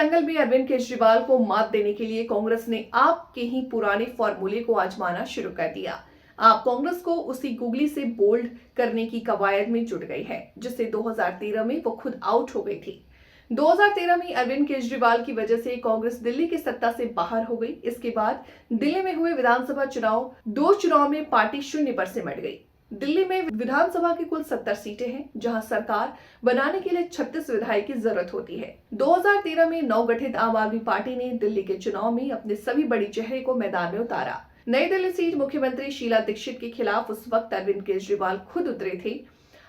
दंगल में अरविंद केजरीवाल को मात देने के लिए कांग्रेस ने आप के ही पुराने फॉर्मूले को आजमाना शुरू कर दिया। आप कांग्रेस को उसी गुगली से बोल्ड करने की कवायद में जुट गई है, जिससे 2013 में वो खुद आउट हो गई थी। 2013 में अरविंद केजरीवाल की वजह से कांग्रेस दिल्ली की सत्ता से बाहर हो गई। इसके बाद दिल्ली में हुए विधानसभा चुनाव, 2 चुनाव में पार्टी शून्य पर सिमट गई। दिल्ली में विधानसभा की कुल 70 सीटें हैं, जहां सरकार बनाने के लिए 36 विधायक की जरूरत होती है। 2013 में नवगठित आम आदमी पार्टी ने दिल्ली के चुनाव में अपने सभी बड़ी चेहरे को मैदान में उतारा। नई दिल्ली सीट मुख्यमंत्री शीला दीक्षित के खिलाफ उस वक्त अरविंद केजरीवाल खुद उतरे थे।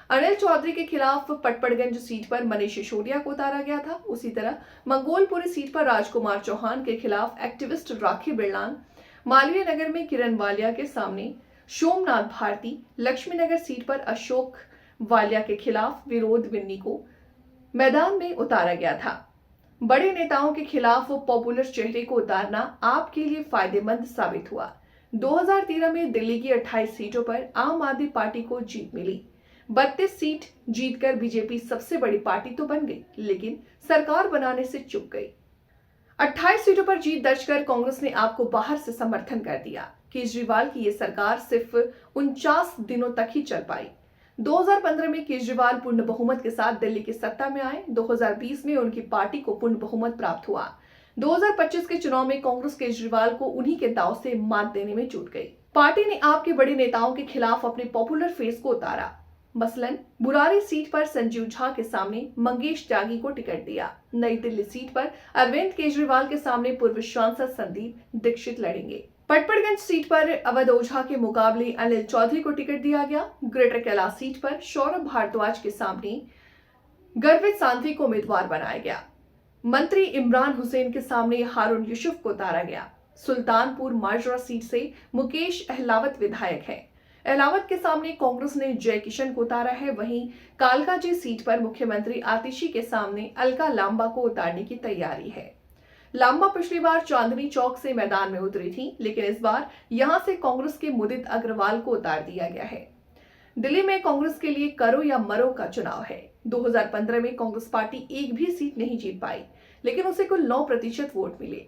अनिल चौधरी के खिलाफ पटपड़गंज सीट पर मनीष सिसोदिया को उतारा गया था। उसी तरह मंगोलपुरी सीट पर राजकुमार चौहान के खिलाफ एक्टिविस्ट राखी बिरलान, मालवीय नगर में किरण वालिया के सामने सोमनाथ भारती, लक्ष्मीनगर सीट पर अशोक वालिया के खिलाफ विरोध विन्नी को मैदान में उतारा गया था। बड़े नेताओं के खिलाफ पॉपुलर चेहरे को उतारना आपके लिए फायदेमंद साबित हुआ। 2013 में दिल्ली की 28 सीटों पर आम आदमी पार्टी को जीत मिली। 32 सीट जीतकर बीजेपी सबसे बड़ी पार्टी तो बन गई, लेकिन सरकार बनाने से चूक गई। 28 सीटों पर जीत दर्ज कर कांग्रेस ने आपको बाहर से समर्थन कर दिया। केजरीवाल की ये सरकार सिर्फ 49 दिनों तक ही चल पाई। 2015 में केजरीवाल पूर्ण बहुमत के साथ दिल्ली की सत्ता में आए। 2020 में उनकी पार्टी को पूर्ण बहुमत प्राप्त हुआ। 2025 के चुनाव में कांग्रेस केजरीवाल को उन्हीं के दांव से मात देने में जुट गई। पार्टी ने आपके बड़े नेताओं के खिलाफ अपने पॉपुलर फेस को उतारा। मसलन बुरारी सीट पर संजीव झा के सामने मंगेश त्यागी को टिकट दिया। नई दिल्ली सीट पर अरविंद केजरीवाल के सामने पूर्व सांसद संदीप दीक्षित लड़ेंगे। पटपड़गंज सीट पर अवध ओझा के मुकाबले अनिल चौधरी को टिकट दिया गया। ग्रेटर कैलाश सीट पर सौरभ भारद्वाज के सामने गर्वित सांधवी को उम्मीदवार बनाया गया। मंत्री इमरान हुसैन के सामने हारून यूसुफ को उतारा गया। सुल्तानपुर माजरा सीट से मुकेश अहलावत विधायक है। अहलावत के सामने कांग्रेस ने जय किशन को उतारा है। वहीं कालकाजी सीट पर मुख्यमंत्री आतिशी के सामने अलका लांबा को उतारने की तैयारी है। लांबा पिछली बार चांदनी चौक से मैदान में उतरी थी, लेकिन इस बार यहां से कांग्रेस के मुदित अग्रवाल को उतार दिया गया है। दिल्ली में कांग्रेस के लिए करो या मरो का चुनाव है। 2015 में कांग्रेस पार्टी एक भी सीट नहीं जीत पाई, लेकिन उसे कुल 9% वोट मिले।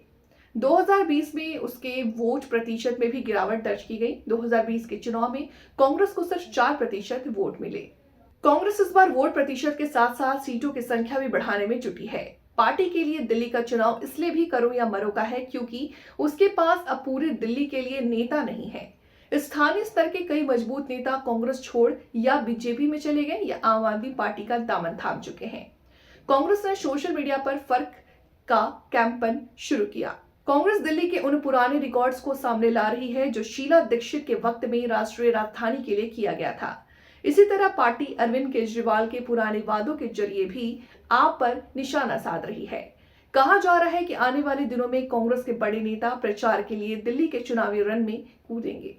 2020 में उसके वोट प्रतिशत में भी गिरावट दर्ज की गई। 2020 के चुनाव में कांग्रेस को सिर्फ 4% वोट मिले। कांग्रेस इस बार वोट प्रतिशत के साथ साथ सीटों की संख्या भी बढ़ाने में जुटी है। पार्टी के लिए दिल्ली का चुनाव इसलिए भी करो या मरो का है क्योंकि उसके पास अब पूरे दिल्ली के लिए नेता नहीं है। स्थानीय स्तर के कई मजबूत नेता कांग्रेस छोड़ या बीजेपी में चले गए या आम आदमी पार्टी का दामन थाम चुके हैं। कांग्रेस ने सोशल मीडिया पर फर्क का कैंपेन शुरू किया। कांग्रेस दिल्ली के उन पुराने रिकॉर्ड्स को सामने ला रही है जो शीला दीक्षित के वक्त में राष्ट्रीय राजधानी के लिए किया गया था। इसी तरह पार्टी अरविंद केजरीवाल के पुराने वादों के जरिए भी आप पर निशाना साध रही है। कहा जा रहा है कि आने वाले दिनों में कांग्रेस के बड़े नेता प्रचार के लिए दिल्ली के चुनावी रण में कूदेंगे।